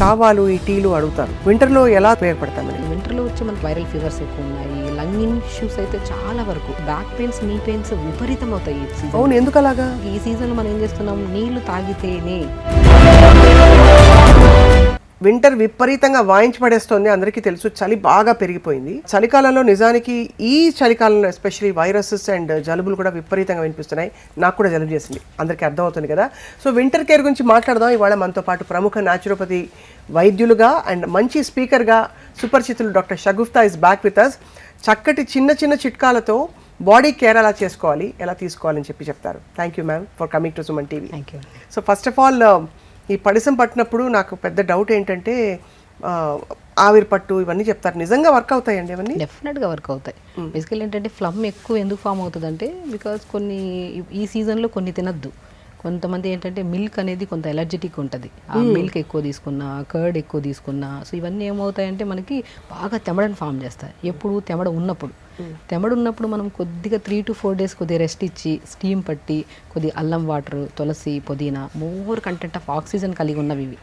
కావాలు ఈ టీలు అడుగుతారు. వింటర్లో ఎలా ఉపయోగపడతాయి మనకి? వింటర్లో వచ్చి మనకి వైరల్ ఫీవర్స్ ఎక్కువ ఉన్నాయి, లంగ్ ఇష్యూస్ అయితే చాలా వరకు, బ్యాక్ పెయిన్స్, నీ పెయిన్స్ విపరీతం అవుతాయి ఈ సీజన్. అవును, ఎందుకు అలాగా? ఈ సీజన్లో మనం ఏం చేస్తున్నాం, నీళ్లు తాగితేనే. వింటర్ విపరీతంగా వాయించి పడేస్తోంది, అందరికీ తెలుసు. చలి బాగా పెరిగిపోయింది. చలికాలంలో నిజానికి ఈ చలికాలంలో ఎస్పెషలీ వైరసెస్ అండ్ జలుబులు కూడా విపరీతంగా వినిపిస్తున్నాయి. నాకు కూడా జలుబు చేసింది, అందరికీ అర్థమవుతుంది కదా. సో వింటర్ కేర్ గురించి మాట్లాడదాం ఇవాళ. మనతో పాటు ప్రముఖ న్యాచురోపతి వైద్యులుగా అండ్ మంచి స్పీకర్గా సుపరిచితులు doctor Shagufta is back with us. చక్కటి చిన్న చిన్న చిట్కాలతో బాడీ కేర్ ఎలా చేసుకోవాలి, ఎలా తీసుకోవాలని చెప్తారు. Thank you ma'am for coming to Suman TV. Thank you. So first of all, ఈ పడిసం పట్టినప్పుడు నాకు పెద్ద డౌట్ ఏంటంటే ఆవిరి పట్టు ఇవన్నీ చెప్తారు, నిజంగా వర్క్ అవుతాయండి ఇవన్నీ? డెఫినెట్గా వర్క్ అవుతాయి. బేసికల్ ఏంటంటే ఫ్లమ్ ఎక్కువ ఎందుకు ఫామ్ అవుతుంది అంటే, బికాజ్ కొన్ని ఈ సీజన్లో కొన్ని తినద్దు. కొంతమంది ఏంటంటే మిల్క్ అనేది కొంత ఎలర్జెటిక్ ఉంటుంది, ఆ మిల్క్ ఎక్కువ తీసుకున్నా, కర్డ్ ఎక్కువ తీసుకున్నా, సో ఇవన్నీ ఏమవుతాయంటే మనకి బాగా తెమడని ఫామ్ చేస్తాయి. ఎప్పుడు తెమడ ఉన్నప్పుడు మనం కొద్దిగా 3 to 4 days కొద్దిగా రెస్ట్ ఇచ్చి, స్టీమ్ పట్టి, కొద్దిగా అల్లం వాటర్, తులసి, పుదీనా, మోర్ కంటెంట్ ఆఫ్ ఆక్సిజన్ కలిగి ఉన్నవి ఇవి.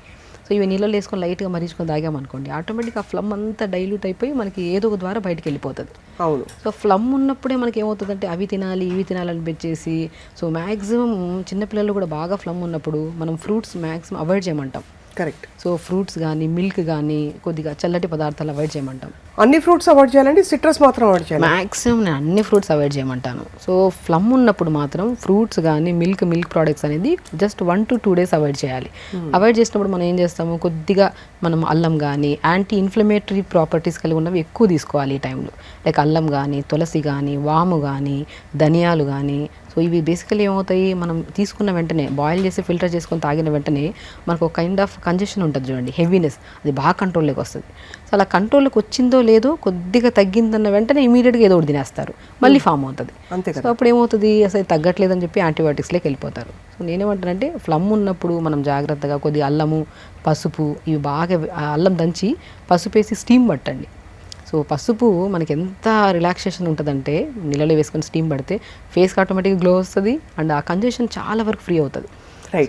సో ఇవి నీళ్ళలో వేసుకొని లైట్గా మరీచుకొని తాగామనుకోండి, ఆటోమేటిక్గా ఆ ఫ్లమ్ అంతా డైల్యూట్ అయిపోయి మనకి ఏదో ఒక ద్వారా బయటకు వెళ్ళిపోతుంది. అవును. సో ఫ్లమ్ ఉన్నప్పుడే మనకి ఏమవుతుందంటే అవి తినాలి ఇవి తినాలని పెట్టేసి, సో మ్యాక్సిమం చిన్నపిల్లలు కూడా బాగా ఫ్లమ్ ఉన్నప్పుడు మనం ఫ్రూట్స్ మ్యాక్సిమం అవాయిడ్ చేయమంటాం. కరెక్ట్. సో ఫ్రూట్స్ కానీ, మిల్క్ కానీ, కొద్దిగా చల్లటి పదార్థాలు అవాయిడ్ చేయమంటాం. అన్ని ఫ్రూట్స్ అవాయిడ్ చేయాలండి? సిట్రస్ మాత్రం అవాయిడ్ చేయాలి? మ్యాక్సిమం నేను అన్ని ఫ్రూట్స్ అవాయిడ్ చేయమంటాను. సో ఫ్లమ్ ఉన్నప్పుడు మాత్రం ఫ్రూట్స్ కానీ, మిల్క్ ప్రోడక్ట్స్ అనేది జస్ట్ 1 to 2 days అవాయిడ్ చేయాలి. అవాయిడ్ చేసినప్పుడు మనం ఏం చేస్తాము, కొద్దిగా మనం అల్లం కానీ, యాంటీ ఇన్ఫ్లమేటరీ ప్రాపర్టీస్ కలిగి ఉన్నవి ఎక్కువ తీసుకోవాలి ఈ టైంలో. లైక్ అల్లం కానీ, తులసి కానీ, వాము కానీ, ధనియాలు కానీ. సో ఇవి బేసికలీ ఏమవుతాయి, మనం తీసుకున్న వెంటనే బాయిల్ చేసి ఫిల్టర్ చేసుకొని తాగిన వెంటనే మనకు ఒక కైండ్ ఆఫ్ కంజెషన్ ఉంటుంది చూడండి, హెవీనెస్, అది బాగా కంట్రోల్లోకి వస్తుంది. సో అలా కంట్రోల్లోకి వచ్చిందో లేదో కొద్దిగా తగ్గిందన్న వెంటనే ఇమీడియట్గా ఏదో ఒకటి తినేస్తారు, మళ్ళీ ఫామ్ అవుతుంది. అంతే. సో అప్పుడు ఏమవుతుంది, అసలు తగ్గట్లేదని చెప్పి యాంటీబయాటిక్స్లోకి వెళ్ళిపోతారు. సో నేనేమంటానంటే ఫ్లమ్ ఉన్నప్పుడు మనం జాగ్రత్తగా కొద్దిగా అల్లము, పసుపు, ఇవి బాగా అల్లం దంచి పసుపు వేసి స్టీమ్ పట్టండి. సో పసుపు మనకి ఎంత రిలాక్సేషన్ ఉంటుందంటే, నీళ్ళలో వేసుకొని స్టీమ్ పడితే ఫేస్కి ఆటోమేటిక్గా గ్లో వస్తుంది అండ్ ఆ కంజెషన్ చాలా వరకు ఫ్రీ అవుతుంది.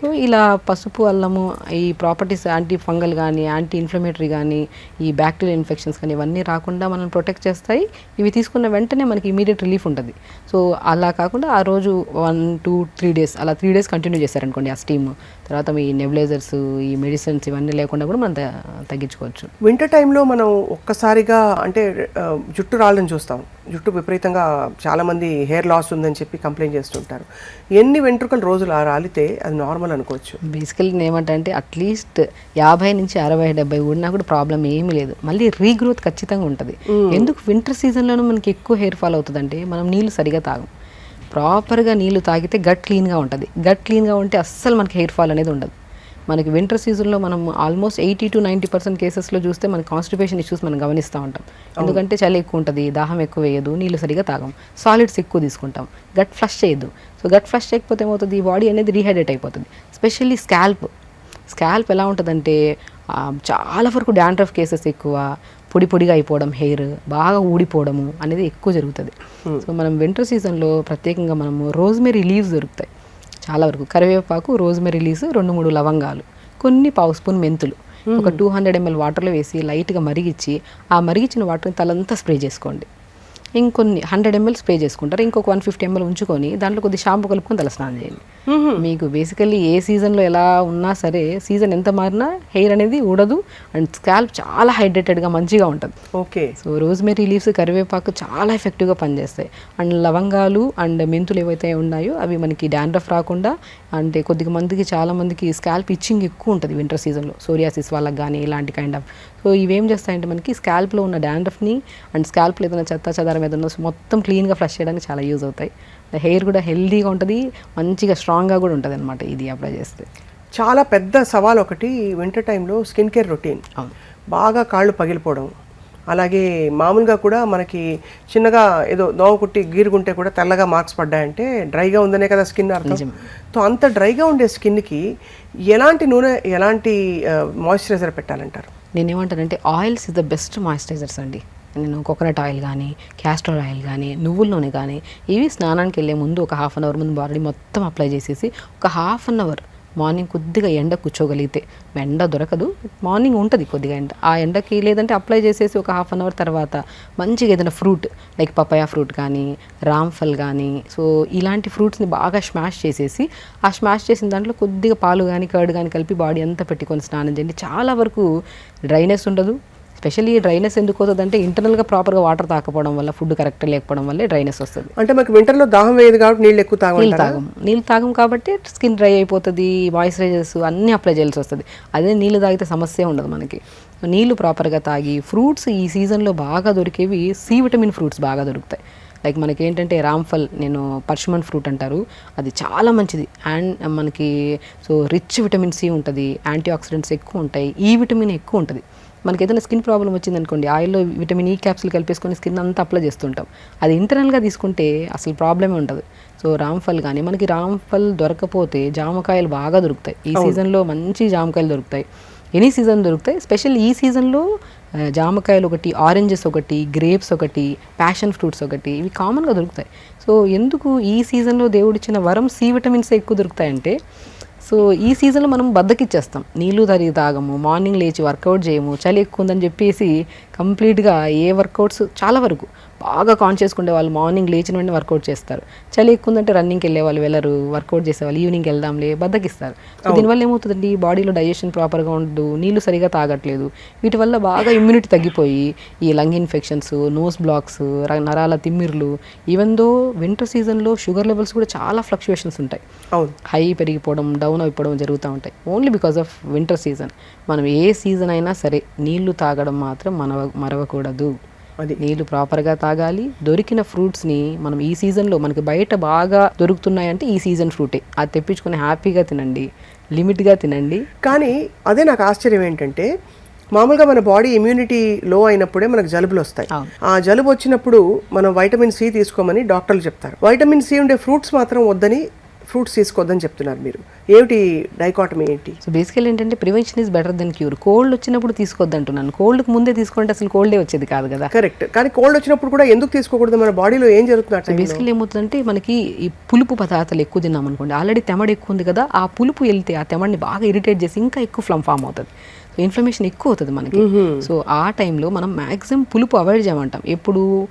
సో ఇలా పసుపు, అల్లము, ఈ ప్రాపర్టీస్ యాంటీ ఫంగల్ కానీ, యాంటీ ఇన్ఫ్లమేటరీ కానీ, ఈ బ్యాక్టీరియల్ ఇన్ఫెక్షన్స్ కానీ ఇవన్నీ రాకుండా మనం ప్రొటెక్ట్ చేస్తాయి. ఇవి తీసుకున్న వెంటనే మనకి ఇమీడియట్ రిలీఫ్ ఉంటుంది. సో అలా కాకుండా ఆ రోజు 1 to 3 days అలా 3 days కంటిన్యూ చేశారనుకోండి ఆ స్టీమ్, తర్వాత మీ నెబులైజర్స్, ఈ మెడిసిన్స్ ఇవన్నీ లేకుండా కూడా మనం తగ్గించుకోవచ్చు. వింటర్ టైంలో మనం ఒక్కసారిగా అంటే జుట్టు రాళ్ళని చూస్తాం, జుట్టు విపరీతంగా చాలామంది హెయిర్ లాస్ ఉందని చెప్పి కంప్లైంట్ చేస్తుంటారు. ఎన్ని వెంట్రుకలు రోజులు రాలితే అది నార్మల్ అనుకోవచ్చు? బేసికల్లీ ఏమంటే అట్లీస్ట్ 50 నుంచి 60, 70 ఉన్నా కూడా ప్రాబ్లం ఏమీ లేదు, మళ్ళీ రీగ్రోత్ ఖచ్చితంగా ఉంటుంది. ఎందుకు వింటర్ సీజన్లోనూ మనకి ఎక్కువ హెయిర్ ఫాల్ అవుతుందంటే, మనం నీళ్ళు సరిగా తాగం. ప్రాపర్గా నీళ్ళు తాగితే గట్ క్లీన్గా ఉంటుంది. గట్ క్లీన్గా ఉంటే అస్సలు మనకి హెయిర్ ఫాల్ అనేది ఉండదు. మనకి వింటర్ సీజన్లో మనం ఆల్మోస్ట్ 80 to 90% కేసెస్లో చూస్తే మన కాన్స్టిపేషన్ ఇష్యూస్ మనం గమనిస్తూ ఉంటాం. ఎందుకంటే చలి ఎక్కువ ఉంటుంది, దాహం ఎక్కువ వేయదు, నీళ్ళు సరిగా తాగం, సాలిడ్స్ ఎక్కువ తీసుకుంటాం, గట్ ఫ్లష్ చేయదు. సో గట్ ఫ్లష్ చేయకపోతే ఏమవుతుంది, ఈ బాడీ అనేది రీహైడ్రేట్ అయిపోతుంది. ఎస్పెషల్లీ స్కాల్ప్ ఎలా ఉంటుందంటే చాలా వరకు డాండ్రఫ్ కేసెస్ ఎక్కువ, పొడిగా అయిపోవడం, హెయిర్ బాగా ఊడిపోవడము అనేది ఎక్కువ జరుగుతుంది. సో మనం వింటర్ సీజన్లో ప్రత్యేకంగా మనము రోజ్మెరీ లీవ్స్ దొరుకుతాయి చాలా వరకు, కరివేపాకు, రోజ్మెరీ లీవ్స్, 2-3 లవంగాలు, కొన్ని పావు స్పూన్ మెంతులు, ఒక 200 ml వాటర్లో వేసి లైట్గా మరిగించి, ఆ మరిగించిన వాటర్ని తలంతా స్ప్రే చేసుకోండి. ఇంకొన్ని 100 ml స్ప్రే చేసుకుంటారు, ఇంకొక 150 ml ఉంచుకొని దాంట్లో కొద్ది షాంపూ కలుపుకొని తలస్నానం చేయండి. మీకు బేసికల్లీ ఏ సీజన్లో ఎలా ఉన్నా సరే, సీజన్ ఎంత మారినా హెయిర్ అనేది ఊడదు అండ్ స్కాల్ప్ చాలా హైడ్రేటెడ్గా మంచిగా ఉంటుంది. ఓకే. సో రోజ్మెరీ లీవ్స్, కరివేపాకు చాలా ఎఫెక్టివ్గా పనిచేస్తాయి. అండ్ లవంగాలు అండ్ మెంతులు ఏవైతే ఉన్నాయో అవి మనకి డాండ్రఫ్ రాకుండా, అంటే కొద్దిగా మందికి, చాలా మందికి స్కాల్ప్ ఇచ్చింగ్ ఎక్కువ ఉంటుంది వింటర్ సీజన్లో, సోరియాసిస్ వాళ్ళకి కానీ ఇలాంటి కైండ్ ఆఫ్. సో ఇవేం చేస్తాయంటే మనకి స్కాల్ప్లో ఉన్న డాండ్రఫ్ని అండ్ స్కాల్ప్లో ఏదైనా చెత్త చెదారం ఏదైనా మొత్తం క్లీన్గా ఫ్లష్ చేయడానికి చాలా యూజ్ అవుతాయి. హెయిర్ కూడా హెల్దీగా ఉంటుంది, మంచిగా స్ట్రాంగ్గా కూడా ఉంటుంది అనమాట ఇది అప్లై చేస్తే. చాలా పెద్ద సవాల్ ఒకటి వింటర్ టైంలో స్కిన్ కేర్ రొటీన్. బాగా కాళ్ళు పగిలిపోవడం, అలాగే మామూలుగా కూడా మనకి చిన్నగా ఏదో దోమ కుట్టి గీరుగుంటే కూడా తెల్లగా మార్క్స్ పడ్డాయంటే డ్రైగా ఉందనే కదా స్కిన్ అర్థం. సో అంత డ్రైగా ఉండే స్కిన్కి ఎలాంటి నూనె, ఎలాంటి మాయిశ్చరైజర్ పెట్టాలంటారు? నేనేమంటానంటే oils is the best moisturisers అండి. నేను కోకోనట్ ఆయిల్ కానీ, క్యాస్టర్ ఆయిల్ కానీ, నువ్వుల నూనె కానీ, ఇవి స్నానానికి వెళ్ళే ముందు ఒక 1/2 an hour ముందు బాడీ మొత్తం అప్లై చేసేసి ఒక 1/2 an hour మార్నింగ్ కొద్దిగా ఎండ కూర్చోగలిగితే, ఎండ దొరకదు, మార్నింగ్ ఉంటుంది కొద్దిగా ఎండ, ఆ ఎండకి లేదంటే అప్లై చేసేసి ఒక హాఫ్ అన్ అవర్ తర్వాత మంచిగా ఏదైనా ఫ్రూట్ లైక్ పపాయా ఫ్రూట్ కానీ, రామ్ఫల్ కానీ, సో ఇలాంటి ఫ్రూట్స్ని బాగా స్మాష్ చేసేసి, ఆ స్మాష్ చేసిన దాంట్లో కొద్దిగా పాలు కానీ కర్డ్ కానీ కలిపి బాడీ అంతా పెట్టుకొని స్నానం చేయండి. చాలా వరకు డ్రైనెస్ ఉండదు. స్పెషల్లీ డ్రైనెస్ ఎందుకు వస్తుంది అంటే ఇంటర్నల్గా ప్రాపర్గా వాటర్ తాకపోవడం వల్ల, ఫుడ్ కరెక్ట్ లేకపోవడం వల్లే డ్రైనెస్ వస్తుంది. అంటే మనకి వింటర్లో దాహం వేయదు కాబట్టి నీళ్ళు ఎక్కువ నీళ్ళు తాగం కాబట్టి స్కిన్ డ్రై అయిపోతుంది, మాయిశ్చరైజర్స్ అన్నీ అప్లై చేయాల్సి వస్తుంది. అదే నీళ్ళు తాగితే సమస్య ఉండదు మనకి. నీళ్ళు ప్రాపర్గా తాగి, ఫ్రూట్స్ ఈ సీజన్లో బాగా దొరికేవి సి విటమిన్ ఫ్రూట్స్ బాగా దొరుకుతాయి. లైక్ మనకి ఏంటంటే రామ్ఫల్, నేను పర్షమన్ ఫ్రూట్ అంటారు, అది చాలా మంచిది. అండ్ మనకి సో రిచ్ విటమిన్ సి ఉంటుంది, యాంటీ ఆక్సిడెంట్స్ ఎక్కువ ఉంటాయి, ఈ విటమిన్ ఎక్కువ ఉంటుంది. మనకి ఏదైనా స్కిన్ ప్రాబ్లం వచ్చింది అనుకోండి, ఆయిల్లో విటమిన్ ఈ క్యాప్సిల్ కలిపేసుకొని స్కిన్ అంతా అప్లై చేస్తుంటాం. అది ఇంటర్నల్గా తీసుకుంటే అసలు ప్రాబ్లమే ఉండదు. సో రామ్ఫల్ కానీ, మనకి రామ్ఫల్ దొరకపోతే జామకాయలు బాగా దొరుకుతాయి. ఈ సీజన్లో మంచి జామకాయలు దొరుకుతాయి, ఎనీ సీజన్ దొరుకుతాయి. స్పెషల్ ఈ సీజన్లో జామకాయలు ఒకటి, ఆరెంజెస్ ఒకటి, గ్రేప్స్ ఒకటి, ప్యాషన్ ఫ్రూట్స్ ఒకటి, ఇవి కామన్గా దొరుకుతాయి. సో ఎందుకు ఈ సీజన్లో దేవుడిచ్చిన వరం సి విటమిన్స్ ఎక్కువ దొరుకుతాయంటే, సో ఈ సీజన్లో మనం బద్దకిచ్చేస్తాం, నీళ్ళు తాగము, మార్నింగ్ లేచి వర్కౌట్ చేయము, చలి ఎక్కువ ఉందని చెప్పేసి కంప్లీట్గా ఏ వర్కౌట్స్ చాలా వరకు బాగా కాన్షియస్గా ఉండే వాళ్ళు మార్నింగ్ లేచిన వెంటనే వర్కౌట్ చేస్తారు. చలి ఎక్కువ ఉందంటే రన్నింగ్కి వెళ్ళే వాళ్ళు వెళ్ళరు, వర్కౌట్ చేసేవాళ్ళు ఈవినింగ్కి వెళ్దాంలే బద్దకిస్తారు. సో దీనివల్ల ఏమవుతుందండి, బాడీలో డైజెషన్ ప్రాపర్గా ఉండదు, నీళ్ళు సరిగా తాగట్లేదు. వీటి వల్ల బాగా ఇమ్యూనిటీ తగ్గిపోయి ఈ లంగ్ ఇన్ఫెక్షన్స్, నోస్ బ్లాక్స్, నరాల తిమ్మిర్లు, ఈవెన్ దో వింటర్ సీజన్లో షుగర్ లెవెల్స్ కూడా చాలా ఫ్లక్చువేషన్స్ ఉంటాయి, హై పెరిగిపోవడం, డౌన్ అయిపోవడం జరుగుతూ ఉంటాయి, only because of winter season. మనం ఏ సీజన్ అయినా సరే నీళ్లు తాగడం మాత్రం మరవకూడదు. నీళ్లు ప్రాపర్గా తాగాలి. దొరికిన ఫ్రూట్స్ని మనం ఈ సీజన్లో, మనకి బయట బాగా దొరుకుతున్నాయంటే ఈ సీజన్ ఫ్రూటే, అది తెప్పించుకొని హ్యాపీగా తినండి, లిమిట్గా తినండి. కానీ అదే నాకు ఆశ్చర్యం ఏంటంటే, మామూలుగా మన బాడీ ఇమ్యూనిటీ లో అయినప్పుడే మనకు జలుబులు వస్తాయి. ఆ జలుబు వచ్చినప్పుడు మనం వైటమిన్ సి తీసుకోమని డాక్టర్లు చెప్తారు. వైటమిన్ సి ఉండే ఫ్రూట్స్ మాత్రం వద్దని, ఫ్రూట్స్ తీసుకోవద్దని చెప్తున్నారు. మీరు ఏమిటి డైకాటమీ ఏంటి? సో బేసికల్ ఏంటంటే prevention is better then cure. Cold వచ్చినప్పుడు తీసుకోవద్దు అంటున్నాను, కోల్డ్కి ముందే తీసుకుంటే అసలు కోల్డే వచ్చేది కాదు కదా. కరెక్ట్. కానీ కోల్డ్ వచ్చినప్పుడు కూడా ఎందుకు తీసుకోకూడదు? మన బాడీలో ఏం జరుగుతుంది? బేసికల్ ఏమవుతుందంటే, మనకి ఈ పులుపు పదార్థాలు ఎక్కువ తిన్నాం అనుకోండి, ఆల్రెడీ తెమడ ఎక్కువ ఉంది కదా, ఆ పులుపు వెళ్తే ఆ తెమడిని బాగా ఇరిటేట్ చేసి ఇంకా ఎక్కువ ఫ్లమ్ ఫామ్ అవుతుంది, సో ఇన్ఫ్లమేషన్ ఎక్కువ అవుతుంది మనకి. సో ఆ టైంలో మనం మ్యాక్సిమం పులుపు అవాయిడ్ చేయమంటాం. ఎప్పుడు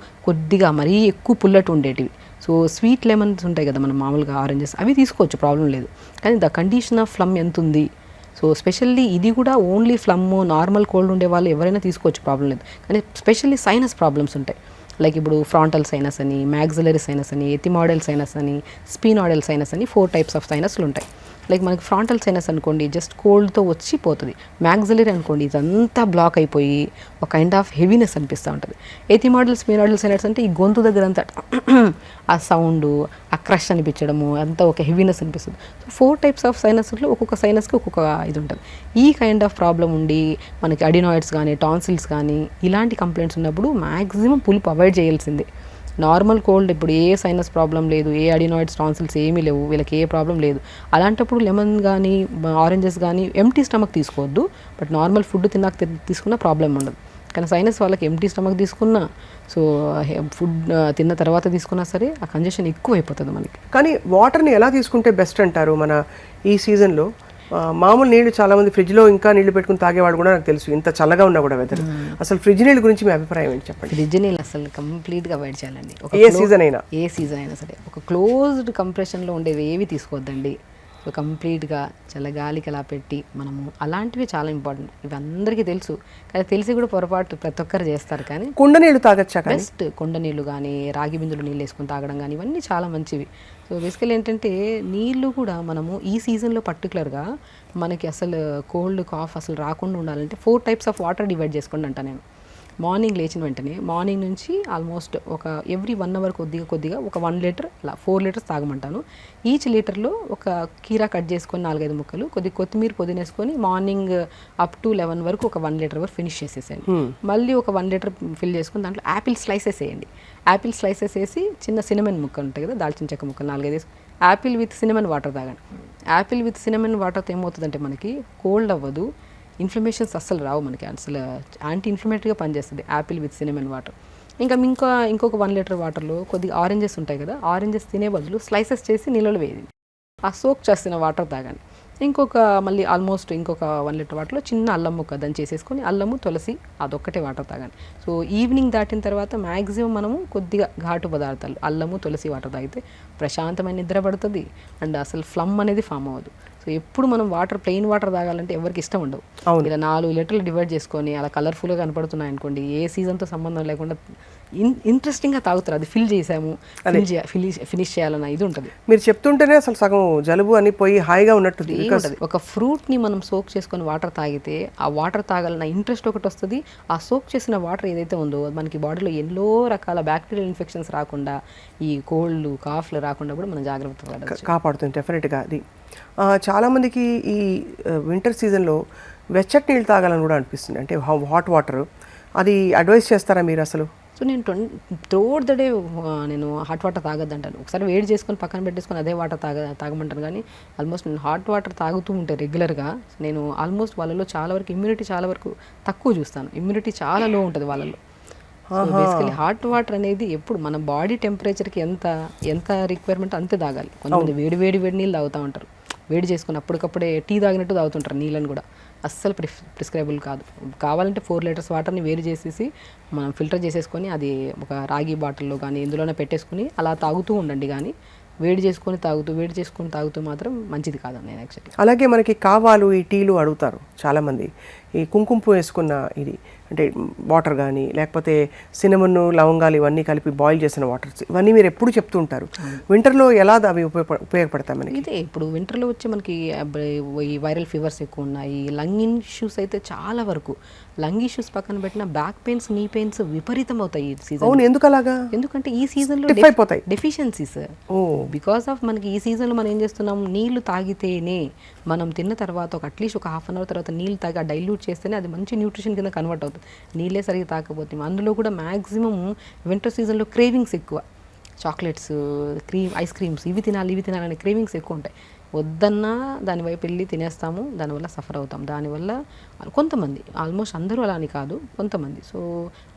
కొద్దిగా మరీ ఎక్కువ పుల్లటి ఉండేటివి, సో స్వీట్ లెమన్స్ ఉంటాయి కదా మనం మామూలుగా, ఆరెంజెస్, అవి తీసుకోవచ్చు, ప్రాబ్లం లేదు. కానీ ద కండిషన్ ఆఫ్ ఫ్లమ్ ఎంత ఉంది, సో స్పెషల్లీ ఇది కూడా ఓన్లీ ఫ్లమ్, నార్మల్ కోల్డ్ ఉండే వాళ్ళు ఎవరైనా తీసుకోవచ్చు, ప్రాబ్లం లేదు. కానీ స్పెషల్లీ సైనస్ ప్రాబ్లమ్స్ ఉంటాయి, లైక్ ఇప్పుడు ఫ్రాంటల్ సైనస్ అని, మ్యాగ్జిలరీ సైనస్ అని, ఎథిమాయిడల్ సైనస్ అని, స్పినాయిడల్ సైనస్ అని 4 టైప్స్ ఆఫ్ సైనస్లు ఉంటాయి. లైక్ మనకి ఫ్రాంటల్ సైనస్ అనుకోండి జస్ట్ కోల్డ్తో వచ్చి పోతుంది, మ్యాగ్జిలరీ అనుకోండి ఇదంతా బ్లాక్ అయిపోయి ఒక కైండ్ ఆఫ్ హెవీనెస్ అనిపిస్తూ ఉంటుంది. ఎథిమాయిడల్, స్పినాయిడల్ సైనస్ అంటే ఈ గొంతు దగ్గర అంతా ఆ సౌండ్, ఆ క్రష్ అనిపించడము, అంతా ఒక హెవీనెస్ అనిపిస్తుంది. సో 4 టైప్స్ ఆఫ్ సైనస్లో ఒక్కొక్క సైనస్కి ఒక్కొక్క ఇది ఉంటుంది. ఈ కైండ్ ఆఫ్ ప్రాబ్లం ఉండి మనకి అడినాయిడ్స్ కానీ, టాన్సిల్స్ కానీ ఇలాంటి కంప్లైంట్స్ ఉన్నప్పుడు మ్యాక్సిమం పులుపు అవాయిడ్ చేయాల్సిందే. నార్మల్ కోల్డ్ ఇప్పుడు ఏ సైనస్ ప్రాబ్లం లేదు, ఏ అడినాయిడ్స్, టాన్సిల్స్ ఏమీ లేవు, వీళ్ళకి ఏ ప్రాబ్లం లేదు, అలాంటప్పుడు లెమన్ కానీ, ఆరెంజెస్ కానీ ఎంటీ స్టమక్ తీసుకోవద్దు. బట్ నార్మల్ ఫుడ్ తిన్నాక తీసుకున్న ప్రాబ్లం ఉండదు. కానీ సైనస్ వాళ్ళకి ఎంటీ స్టమక్ తీసుకున్నా, సో ఫుడ్ తిన్న తర్వాత తీసుకున్నా సరే ఆ కంజెషన్ ఎక్కువ అయిపోతుంది మనకి. కానీ వాటర్ని ఎలా తీసుకుంటే బెస్ట్ అంటారు మన ఈ సీజన్లో? మామూలు నీళ్ళు చాలామంది ఫ్రిడ్జ్లో ఇంకా నీళ్లు పెట్టుకుని తాగేవాడు కూడా నాకు తెలుసు, ఇంత చల్లగా ఉన్నా కూడా వెదర్. అసలు ఫ్రిడ్జ్ నీళ్ళ గురించి మీ అభిప్రాయం ఏంటి చెప్పండి? ఫ్రిడ్జ్ నీళ్ళు అసలు కంప్లీట్గా అవాయిడ్ చేయాలండి. ఏ సీజన్ అయినా సరే ఒక క్లోజ్డ్ కంప్రెషన్లో ఉండేవి ఏవి తీసుకోవద్దండి. సో కంప్లీట్గా చల్లగాలికి అలా పెట్టి మనము, అలాంటివి చాలా ఇంపార్టెంట్. ఇవి అందరికీ తెలుసు, కానీ తెలిసి కూడా పొరపాటు ప్రతి ఒక్కరు చేస్తారు. కానీ కుండ నీళ్ళు తాగొచ్చా? బెస్ట్ కుండ నీళ్ళు కానీ, రాగి బిందులు నీళ్ళు వేసుకొని తాగడం కానీ, ఇవన్నీ చాలా మంచివి. సో బేసికల్ ఏంటంటే నీళ్ళు కూడా మనము ఈ సీజన్లో పర్టికులర్గా మనకి అసలు కోల్డ్, కాఫ్ అసలు రాకుండా ఉండాలంటే 4 టైప్స్ ఆఫ్ వాటర్ డివైడ్ చేసుకోండి అంట నేను. మార్నింగ్ లేచిన వెంటనే, మార్నింగ్ నుంచి ఆల్మోస్ట్ ఒక ఎవ్రీ 1 అవర్ కొద్దిగా ఒక 1 లీటర్ అలా 4 లీటర్స్ తాగమంటాను. ఈచ్ లీటర్లో ఒక కీరా కట్ చేసుకొని 4-5 ముక్కలు, కొత్తిమీర పుదీనేసుకొని మార్నింగ్ అప్ టు 11 వరకు ఒక 1 లీటర్ వరకు ఫినిష్ చేసేసేయండి. మళ్ళీ ఒక 1 లీటర్ ఫిల్ చేసుకొని దాంట్లో యాపిల్ స్లైసెస్ వేయండి. యాపిల్ స్లైసెస్ వేసి చిన్న సినమన్ ముక్క ఉంటాయి కదా, దాల్చిన చెక్క ముక్క 4-5 వేసి యాపిల్ విత్ సినమన్ వాటర్ తాగండి. యాపిల్ విత్ సినమన్ వాటర్తో ఏమవుతుందంటే మనకి కోల్డ్ అవ్వదు, ఇన్ఫ్లమేషన్స్ అస్సలు రావు మనకి, అసలు యాంటీ ఇన్ఫ్లమేటరీగా పనిచేస్తుంది యాపిల్ విత్ సినమన్ వాటర్. ఇంకొక 1 లీటర్ వాటర్లో కొద్దిగా ఆరెంజెస్ ఉంటాయి కదా, ఆరెంజెస్ తినే బదులు స్లైసెస్ చేసి నీళ్ళలో వేయండి, ఆ సోక్ చేసిన వాటర్ తాగండి. ఇంకొక మళ్ళీ ఆల్మోస్ట్ ఇంకొక 1 లీటర్ వాటర్లో చిన్న అల్లం ముక్క దాన్ని చేసేసుకొని అల్లము తులసి అదొక్కటే వాటర్ తాగాలి. సో ఈవినింగ్ దాటిన తర్వాత మ్యాక్సిమం మనము కొద్దిగా ఘాటు పదార్థాలు అల్లము తులసి వాటర్ తాగితే ప్రశాంతమైన నిద్ర పడుతుంది అండ్ అసలు ఫ్లమ్ అనేది ఫామ్ అవ్వదు. సో ఎప్పుడు మనం ప్లెయిన్ వాటర్ తాగాలంటే ఎవరికి ఇష్టం ఉండవు. ఇలా 4 లీటర్లు డివైడ్ చేసుకొని అలా కలర్ఫుల్గా కనపడుతున్నాయి అనుకోండి, ఏ సీజన్తో సంబంధం లేకుండా ఇంట్రెస్టింగ్గా తాగుతారు. అది ఫినిష్ చేయాలన్న ఇది ఉంటుంది. మీరు చెప్తుంటేనే అసలు సగం జలుబు అని పోయి హాయిగా ఉన్నట్టుంది. ఒక ఫ్రూట్ని మనం సోక్ చేసుకొని వాటర్ తాగితే ఆ వాటర్ తాగాలన్న ఇంట్రెస్ట్ ఒకటి వస్తుంది. ఆ సోక్ చేసిన వాటర్ ఏదైతే ఉందో మనకి బాడీలో ఎన్నో రకాల బ్యాక్టీరియల్ ఇన్ఫెక్షన్స్ రాకుండా, ఈ కోల్డ్ కాఫ్లు రాకుండా కూడా మనం జాగ్రత్త కాపాడుతుంది డెఫినెట్గా. అది చాలామందికి ఈ వింటర్ సీజన్లో వెచ్చటి నీళ్ళు తాగాలని కూడా అనిపిస్తుంది, అంటే హాట్ వాటర్. అది అడ్వైస్ చేస్తారా మీరు అసలు? సో నేను త్రూఅవుట్ ద డే నేను హాట్ వాటర్ తాగొద్దంటాను. ఒకసారి వేడి చేసుకొని పక్కన పెట్టేసుకొని అదే వాటర్ తాగమంటాను. కానీ ఆల్మోస్ట్ నేను హాట్ వాటర్ తాగుతూ ఉంటే రెగ్యులర్గా నేను ఆల్మోస్ట్ వాళ్ళలో చాలా వరకు ఇమ్యూనిటీ చాలా వరకు తక్కువ చూస్తాను. ఇమ్యూనిటీ చాలా లో ఉంటుంది వాళ్ళలో. బేసికలీ హాట్ వాటర్ అనేది ఎప్పుడు మన బాడీ టెంపరేచర్కి ఎంత రిక్వైర్మెంట్ అంతే తాగాలి. కొంతమంది వేడి నీళ్ళు తాగుతూ ఉంటారు, వేడి చేసుకుని అప్పటికప్పుడే టీ తాగినట్టు తాగుతుంటారు నీళ్ళని కూడా. అస్సలు ప్రిస్క్రైబుల్ కాదు. కావాలంటే 4 లీటర్స్ వాటర్ని వేడి చేసేసి మనం ఫిల్టర్ చేసేసుకొని అది ఒక రాగి బాటిల్లో కానీ ఎందులోనే పెట్టేసుకుని అలా తాగుతూ ఉండండి. కానీ వేడి చేసుకొని తాగుతూ మాత్రం మంచిది కాదు నేను యాక్చువల్లీ. అలాగే మనకి కావాలు ఈ టీలు అడుగుతారు చాలామంది, ఈ కుంకుమ వేసుకున్న ఇది అంటే వాటర్ కానీ లేకపోతే సినమన్ లవంగాలు ఇవన్నీ కలిపి బాయిల్ చేసిన వాటర్స్, ఇవన్నీ మీరు ఎప్పుడు చెప్తూ ఉంటారు. వింటర్లో ఎలా అవి ఉపయోగపడతాయి మనకి? ఇదే ఇప్పుడు వింటర్లో వచ్చి మనకి ఈ వైరల్ ఫీవర్స్ ఎక్కువ ఉన్నాయి. లంగ్ ఇష్యూస్ అయితే చాలా వరకు, లంగ్ ఇష్యూస్ పక్కన పెట్టిన బ్యాక్ పెయిన్స్, నీ పెయిన్స్ విపరీతం అవుతాయి ఈ సీజన్. అవును, ఎందుకు అలాగా? ఎందుకంటే ఈ సీజన్లో డెఫిషియన్సీస్ బికాస్ ఆఫ్ మనకి ఈ సీజన్లో మనం ఏం చేస్తున్నాం, నీళ్లు తాగితేనే మనం తిన్న తర్వాత అట్లీస్ట్ ఒక హాఫ్ అన్ అవర్ తర్వాత నీళ్ళు తాగి డైల్యూట్ చేస్తేనే అది మంచి న్యూట్రిషన్ కింద కన్వర్ట్ అవుతుంది. నీళ్ళే సరిగ్గా తాకపోతే అందులో కూడా మ్యాక్సిమం వింటర్ సీజన్లో క్రేవింగ్స్ ఎక్కువ. చాక్లెట్స్, ఐస్ క్రీమ్స్ ఇవి తినాలనే క్రేవింగ్స్ ఎక్కువ ఉంటాయి. వద్దన్నా దాని వైపు వెళ్ళి తినేస్తాము, దానివల్ల సఫర్ అవుతాం. దానివల్ల కొంతమంది, ఆల్మోస్ట్ అందరూ అలా అని కాదు, కొంతమంది. సో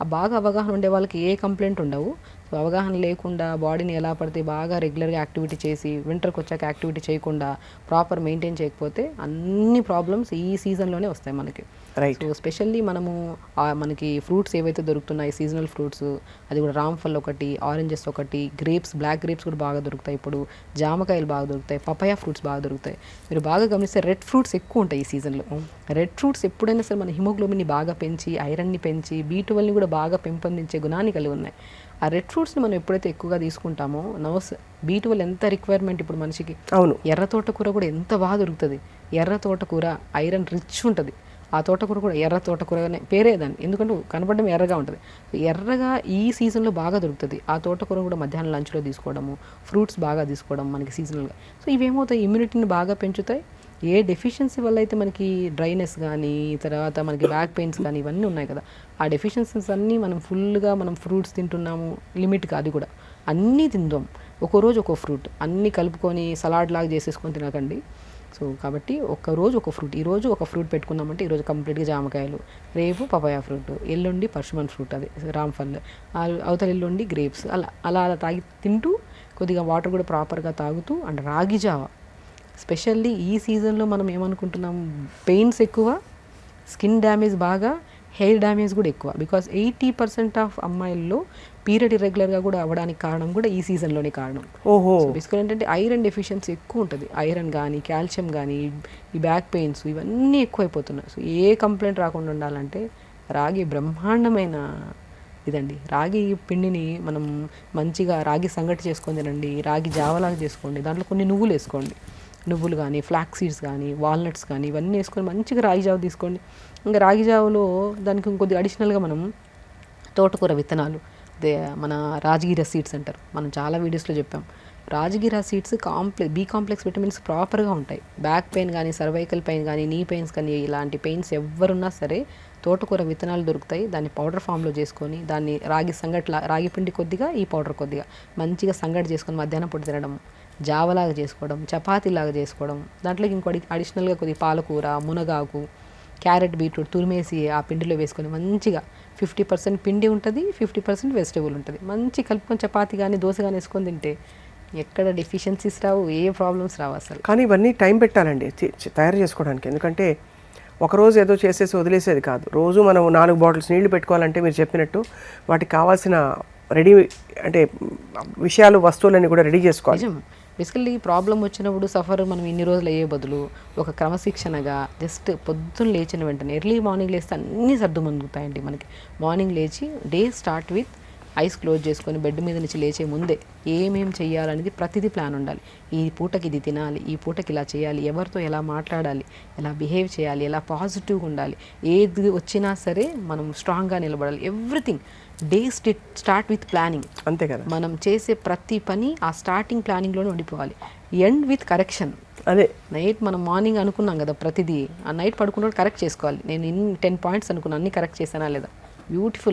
ఆ బాగా అవగాహన ఉండే వాళ్ళకి ఏ కంప్లైంట్ ఉండవు. సో అవగాహన లేకుండా బాడీని ఎలా పడితే బాగా రెగ్యులర్గా యాక్టివిటీ చేసి వింటర్కి వచ్చాక యాక్టివిటీ చేయకుండా ప్రాపర్ మెయింటైన్ చేయకపోతే అన్ని ప్రాబ్లమ్స్ ఈ సీజన్లోనే వస్తాయి మనకి. సో స్పెషల్లీ మనకి ఫ్రూట్స్ ఏవైతే దొరుకుతున్నాయి సీజనల్ ఫ్రూట్స్, అది కూడా రామ్ఫల్ ఒకటి, ఆరెంజెస్ ఒకటి, గ్రేప్స్, బ్లాక్ గ్రేప్స్ కూడా బాగా దొరుకుతాయి ఇప్పుడు, జామకాయలు బాగా దొరుకుతాయి, పపాయా ఫ్రూట్స్ బాగా దొరుకుతాయి. మీరు బాగా గమనిస్తే రెడ్ ఫ్రూట్స్ ఎక్కువ ఉంటాయి ఈ సీజన్లో. రెడ్ ఫ్రూట్స్ ఎప్పుడైనా సరే మన హిమోగ్లోబిన్ని బాగా పెంచి, ఐరన్ని పెంచి, B12ని కూడా బాగా పెంపొందించే గుణాన్ని కలిగి ఉన్నాయి. ఆ రెడ్ ఫ్రూట్స్ని మనం ఎప్పుడైతే ఎక్కువగా తీసుకుంటామో B12 ఎంత రిక్వైర్మెంట్ ఇప్పుడు మనిషికి. అవును, ఎర్ర తోటకూర కూడా ఎంత బాగా దొరుకుతుంది. ఎర్ర తోటకూర ఐరన్ రిచ్ ఉంటుంది. ఆ తోటకూర కూడా ఎర్ర తోటకూరనే పేరే దాన్ని, ఎందుకంటే కనపడడం ఎర్రగా ఉంటుంది. ఎర్రగా ఈ సీజన్లో బాగా దొరుకుతుంది. ఆ తోటకూర కూడా మధ్యాహ్నం లంచ్లో తీసుకోవడము, ఫ్రూట్స్ బాగా తీసుకోవడం మనకి సీజనల్గా. సో ఇవేమవుతాయి, ఇమ్యూనిటీని బాగా పెంచుతాయి. ఏ డెఫిషియన్సీ వల్ల అయితే మనకి డ్రైనెస్ కానీ తర్వాత మనకి బ్యాక్ పెయిన్స్ కానీ ఇవన్నీ ఉన్నాయి కదా, ఆ డెఫిషియన్సీస్ అన్నీ మనం ఫుల్గా ఫ్రూట్స్ తింటున్నాము, లిమిట్గా అది కూడా అన్నీ తిందాం. ఒక్కో రోజు ఒక్కో ఫ్రూట్ అన్నీ కలుపుకొని సలాడ్ లాగా చేసేసుకొని తినకండి. సో కాబట్టి ఒక్కరోజు ఒక ఫ్రూట్, ఈరోజు ఒక ఫ్రూట్ పెట్టుకున్నామంటే ఈరోజు కంప్లీట్గా జామకాయలు, రేపు పపాయా ఫ్రూట్, ఎల్లుండి పర్షమన్ ఫ్రూట్ అది రామ్ఫల్, అవతల ఎల్లుండి గ్రేప్స్, అలా తాగి తింటూ కొద్దిగా వాటర్ కూడా ప్రాపర్గా తాగుతూ, అండ్ రాగి జావ స్పెషల్లీ ఈ సీజన్లో మనం ఏమనుకుంటున్నాం, పెయిన్స్ ఎక్కువ, స్కిన్ డ్యామేజ్ బాగా, హెయిర్ డ్యామేజ్ కూడా ఎక్కువ. బికాస్ 80% ఆఫ్ అమ్మాయిల్లో పీరియడ్ ఇర్రెగ్యులర్గా కూడా అవ్వడానికి కారణం కూడా ఈ సీజన్లోనే కారణం. బేసికల్ ఏంటంటే ఐరన్ డెఫిషియన్సీ ఎక్కువ ఉంటుంది. ఐరన్ కానీ కాల్షియం కానీ ఈ బ్యాక్ పెయిన్స్ ఇవన్నీ ఎక్కువైపోతున్నాయి. సో ఏ కంప్లైంట్ రాకుండా ఉండాలంటే రాగి బ్రహ్మాండమైన ఇదండి. రాగి పిండిని మనం మంచిగా రాగి సంగటి చేసుకొని తినండి, రాగి జావలాగా చేసుకోండి, దాంట్లో కొన్ని నువ్వులు వేసుకోండి, నువ్వులు కానీ ఫ్లాక్ సీడ్స్ కానీ వాల్నట్స్ కానీ ఇవన్నీ వేసుకొని మంచిగా రాగి జావ తీసుకోండి. ఇంకా రాగి జావలో దానికి ఇంకొద్ది అడిషనల్గా మనం తోటకూర విత్తనాలు, మన రాజగిర సీడ్స్ అంటారు, మనం చాలా వీడియోస్లో చెప్పాం. రాజగిర సీడ్స్ బి కాంప్లెక్స్ విటమిన్స్ ప్రాపర్గా ఉంటాయి. బ్యాక్ పెయిన్ కానీ, సర్వైకల్ పెయిన్ కానీ, నీ పెయిన్స్ కానీ, ఇలాంటి పెయిన్స్ ఎవరున్నా సరే తోటకూర విత్తనాలు దొరుకుతాయి. దాన్ని పౌడర్ ఫామ్లో చేసుకొని దాన్ని రాగి పిండి కొద్దిగా, ఈ పౌడర్ కొద్దిగా మంచిగా సంగటి చేసుకొని మధ్యాహ్నం పూట తినడం, జావలాగా చేసుకోవడం, చపాతీలాగా చేసుకోవడం, దాంట్లోకి ఇంకోటి అడిషనల్గా కొద్దిగా పాలకూర, మునగాకు, క్యారెట్, బీట్రూట్ తురిమేసి ఆ పిండిలో వేసుకొని మంచిగా 50% పిండి ఉంటుంది, 50% వెజిటేబుల్ ఉంటుంది, మంచి కలుపుకొని చపాతీ కానీ దోశ కానీ వేసుకొని తింటే ఎక్కడ డెఫిషియన్సీస్ రావు, ఏ ప్రాబ్లమ్స్ రావు అసలు. కానీ ఇవన్నీ టైం పెట్టాలండి తయారు చేసుకోవడానికి. ఎందుకంటే ఒకరోజు ఏదో చేసేసి వదిలేసేది కాదు. రోజు మనం 4 బాటిల్స్ నీళ్లు పెట్టుకోవాలంటే మీరు చెప్పినట్టు వాటికి కావాల్సిన రెడీ అంటే విషయాలు వస్తువులన్నీ కూడా రెడీ చేసుకోవాలి. నిజం. బేసికల్లీ ప్రాబ్లం వచ్చినప్పుడు సఫర్ మనం ఇన్ని రోజులు అయ్యే బదులు ఒక క్రమశిక్షణగా జస్ట్ పొద్దున్న లేచిన వెంటనే ఎర్లీ మార్నింగ్ లేస్తే అన్నీ సర్దుమణుగుతాయండి మనకి. మార్నింగ్ లేచి day start with eyes close చేసుకొని బెడ్ మీద నుంచి లేచే ముందే ఏమేం చెయ్యాలనేది ప్రతిదీ ప్లాన్ ఉండాలి. ఈ పూటకి ఇది తినాలి, ఈ పూటకి ఇలా చేయాలి, ఎవరితో ఎలా మాట్లాడాలి, ఎలా బిహేవ్ చేయాలి, ఎలా పాజిటివ్గా ఉండాలి, ఏది వచ్చినా సరే మనం స్ట్రాంగ్గా నిలబడాలి. Everything day start with planning. అంతే కదా. మనం చేసే ప్రతి పని ఆ స్టార్టింగ్ ప్లానింగ్లోనే ఉండిపోవాలి. End with correction. అదే నైట్ మనం మార్నింగ్ అనుకున్నాం కదా ప్రతిదీ, ఆ నైట్ పడుకున్నప్పుడు కరెక్ట్ చేసుకోవాలి. నేను 10 పాయింట్స్ అనుకున్నాను, అన్నీ కరెక్ట్ చేశానా లేదా, బ్యూటిఫుల్